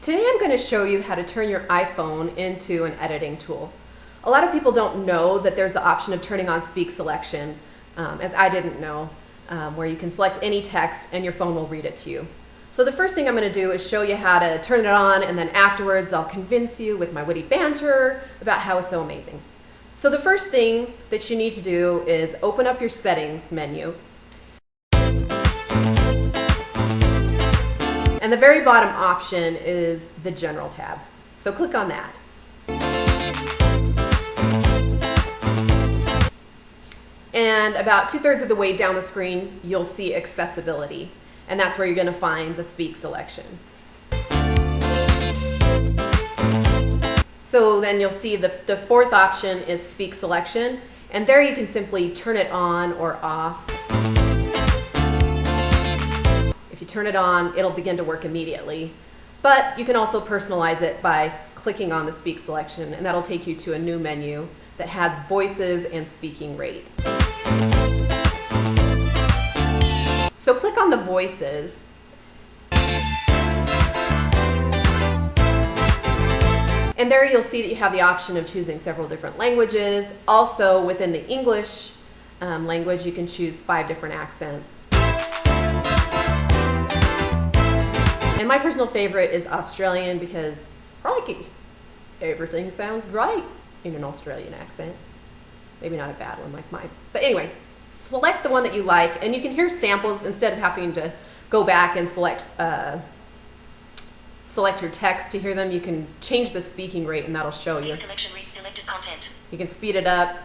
Today I'm going to show you how to turn your iPhone into an editing tool. A lot of people don't know that there's the option of turning on speak selection, as I didn't know, where you can select any text and your phone will read it to you. So the first thing I'm going to do is show you how to turn it on, and then afterwards I'll convince you with my witty banter about how it's so amazing. So the first thing that you need to do is open up your settings menu. And the very bottom option is the General tab. So click on that. And about 2/3 of the way down the screen, you'll see Accessibility. And that's where you're going to find the speak selection. So then you'll see the fourth option is Speak Selection. And there you can simply turn it on or off. If you turn it on, it'll begin to work immediately. But you can also personalize it by clicking on the speak selection, and that'll take you to a new menu that has voices and speaking rate. So click on the voices. And there you'll see that you have the option of choosing several different languages. Also within the English language, you can choose 5 different accents. And my personal favorite is Australian because, crikey, everything sounds great in an Australian accent. Maybe not a bad one like mine. But anyway, select the one that you like, and you can hear samples instead of having to go back and select your text to hear them. You can change the speaking rate, and that'll show you. Speak selection reads selected content. You can speed it up.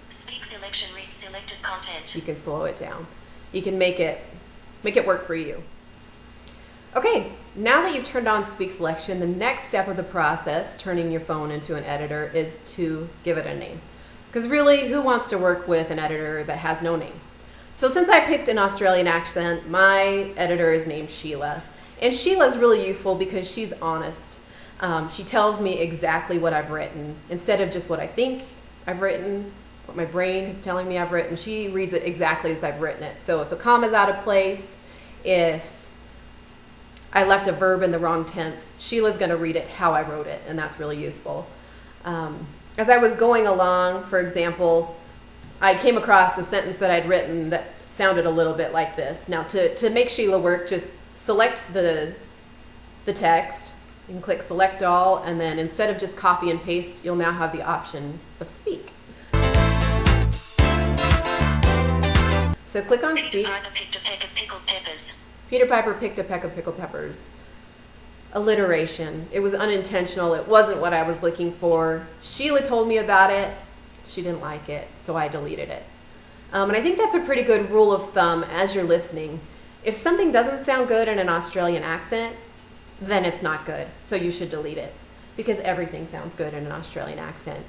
Speak selection reads selected content. You can slow it down. You can make it work for you. Okay, now that you've turned on speak selection, the next step of the process, turning your phone into an editor, is to give it a name. Because really, who wants to work with an editor that has no name? So since I picked an Australian accent, my editor is named Sheila. And Sheila's really useful because she's honest. She tells me exactly what I've written. Instead of just what I think I've written, what my brain is telling me I've written, she reads it exactly as I've written it. So if a comma's out of place, if I left a verb in the wrong tense, Sheila's going to read it how I wrote it, and that's really useful. As I was going along, for example, I came across a sentence that I'd written that sounded a little bit like this. Now, to make Sheila work, just select the text. You can click Select All, and then instead of just copy and paste, you'll now have the option of Speak. So click on Speak. Piper picked a peck of pickled peppers. Peter Piper picked a peck of pickled peppers. Alliteration. It was unintentional. It wasn't what I was looking for. Sheila told me about it. She didn't like it, so I deleted it. And I think that's a pretty good rule of thumb as you're listening. If something doesn't sound good in an Australian accent, then it's not good, so you should delete it, because everything sounds good in an Australian accent.